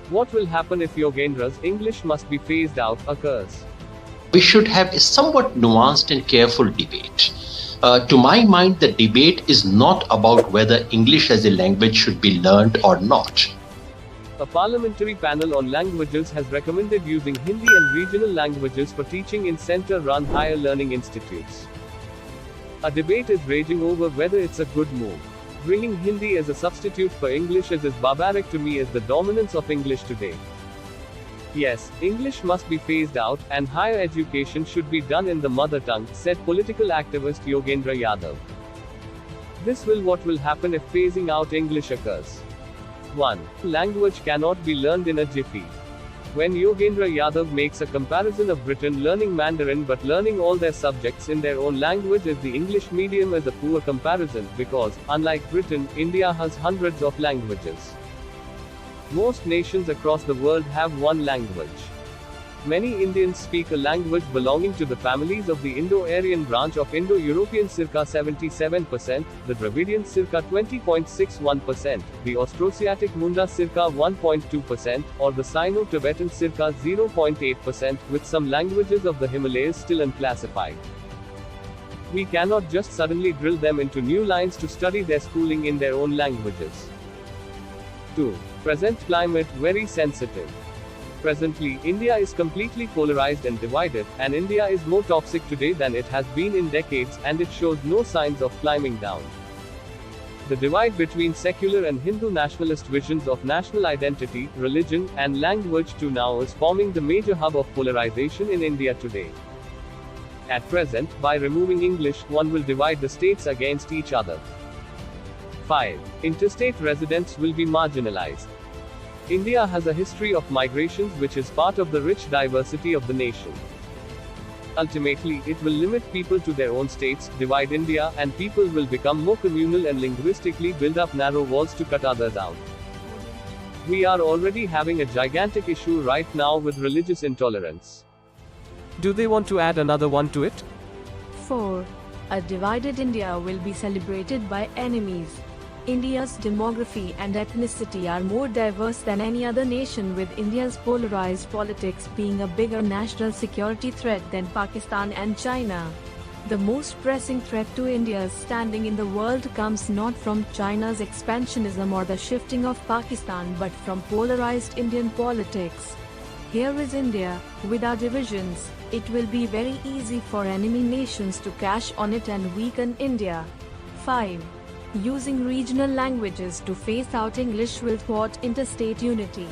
What will happen if Yogendra's English must be phased out occurs? We should have a somewhat nuanced and careful debate. To my mind, the debate is not about whether English as a language should be learned or not. A parliamentary panel on languages has recommended using Hindi and regional languages for teaching in center-run higher learning institutes. A debate is raging over whether it's a good move. Bringing Hindi as a substitute for English is as barbaric to me as the dominance of English today. Yes, English must be phased out, and higher education should be done in the mother tongue, said political activist Yogendra Yadav. What will happen if phasing out English occurs. 1. Language cannot be learned in a jiffy. When Yogendra Yadav makes a comparison of Britain learning Mandarin but learning all their subjects in their own language as the English medium is a poor comparison, because, unlike Britain, India has hundreds of languages. Most nations across the world have one language. Many Indians speak a language belonging to the families of the Indo-Aryan branch of Indo-European circa 77%, the Dravidian circa 20.61%, the Austroasiatic Munda circa 1.2%, or the Sino-Tibetan circa 0.8%, with some languages of the Himalayas still unclassified. We cannot just suddenly drill them into new lines to study their schooling in their own languages. 2. Present climate very sensitive. Presently, India is completely polarized and divided, and India is more toxic today than it has been in decades, and it shows no signs of climbing down. The divide between secular and Hindu nationalist visions of national identity, religion, and language to now is forming the major hub of polarization in India today. At present, by removing English, one will divide the states against each other. 5. Interstate residents will be marginalized. India has a history of migrations which is part of the rich diversity of the nation. Ultimately, it will limit people to their own states, divide India, and people will become more communal and linguistically build up narrow walls to cut others out. We are already having a gigantic issue right now with religious intolerance. Do they want to add another one to it? 4. A divided India will be celebrated by enemies. India's demography and ethnicity are more diverse than any other nation, with India's polarized politics being a bigger national security threat than Pakistan and China. The most pressing threat to India's standing in the world comes not from China's expansionism or the shifting of Pakistan, but from polarized Indian politics. Here is India, with our divisions. It will be very easy for enemy nations to cash on it and weaken India. 5. Using regional languages to phase out English will thwart interstate unity.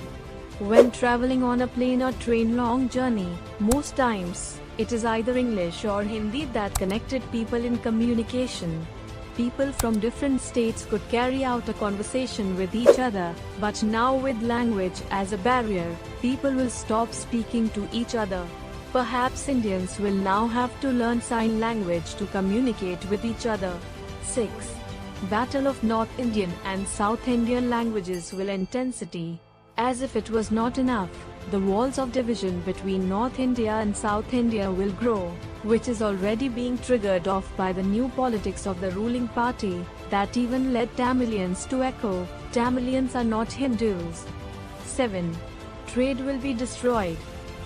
When traveling on a plane or train long journey, most times, it is either English or Hindi that connected people in communication. People from different states could carry out a conversation with each other, but now with language as a barrier, people will stop speaking to each other. Perhaps Indians will now have to learn sign language to communicate with each other. 6. Battle of North Indian and South Indian languages will intensity. As if it was not enough, the walls of division between North India and South India will grow, which is already being triggered off by the new politics of the ruling party, that even led Tamilians to echo, Tamilians are not Hindus. 7. Trade will be destroyed.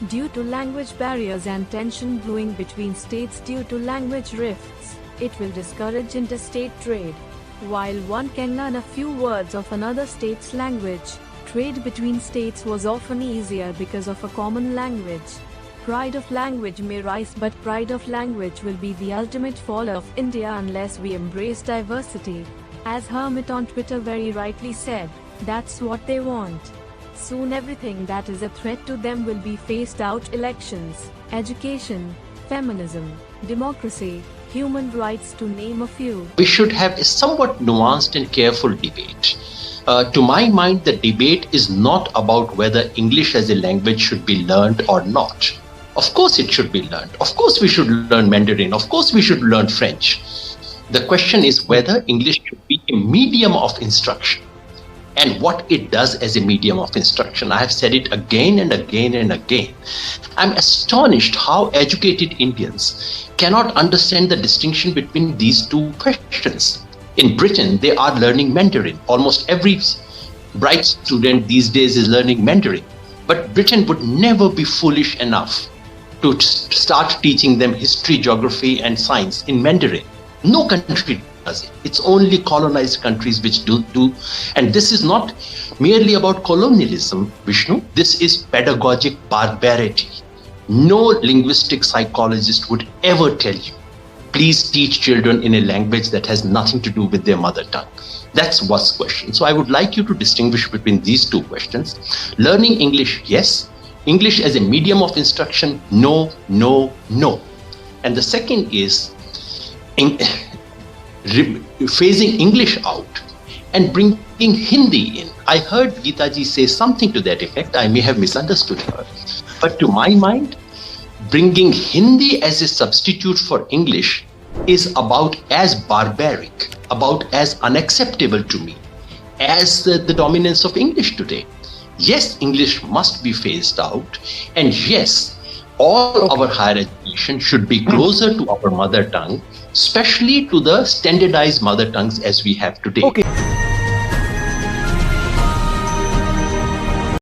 Due to language barriers and tension brewing between states due to language rifts, it will discourage interstate trade. While one can learn a few words of another state's language, trade between states was often easier because of a common language. Pride of language may rise, but pride of language will be the ultimate fall of India unless we embrace diversity. As Hermit on Twitter very rightly said, that's what they want. Soon everything that is a threat to them will be phased out: elections, education, feminism, democracy, human rights, to name a few. We should have a somewhat nuanced and careful debate. To my mind, the debate is not about whether English as a language should be learned or not. Of course it should be learned. Of course we should learn Mandarin. Of course we should learn French. The question is whether English should be a medium of instruction and what it does as a medium of instruction. I have said it again and again and again. I'm astonished how educated Indians cannot understand the distinction between these two questions. In Britain, they are learning Mandarin. Almost every bright student these days is learning Mandarin. But Britain would never be foolish enough to start teaching them history, geography, and science in Mandarin. No country does it. It's only colonized countries which do. And this is not merely about colonialism, Vishnu. This is pedagogic barbarity. No linguistic psychologist would ever tell you, please teach children in a language that has nothing to do with their mother tongue. That's first question. So I would like you to distinguish between these two questions. Learning English, yes. English as a medium of instruction, no, no, no. And the second is phasing English out and bringing Hindi in. I heard Geetaji say something to that effect. I may have misunderstood her. But to my mind, bringing Hindi as a substitute for English is about as barbaric, about as unacceptable to me as the dominance of English today. Yes, English must be phased out, and yes, all our higher education should be closer to our mother tongue, especially to the standardized mother tongues as we have today. Okay.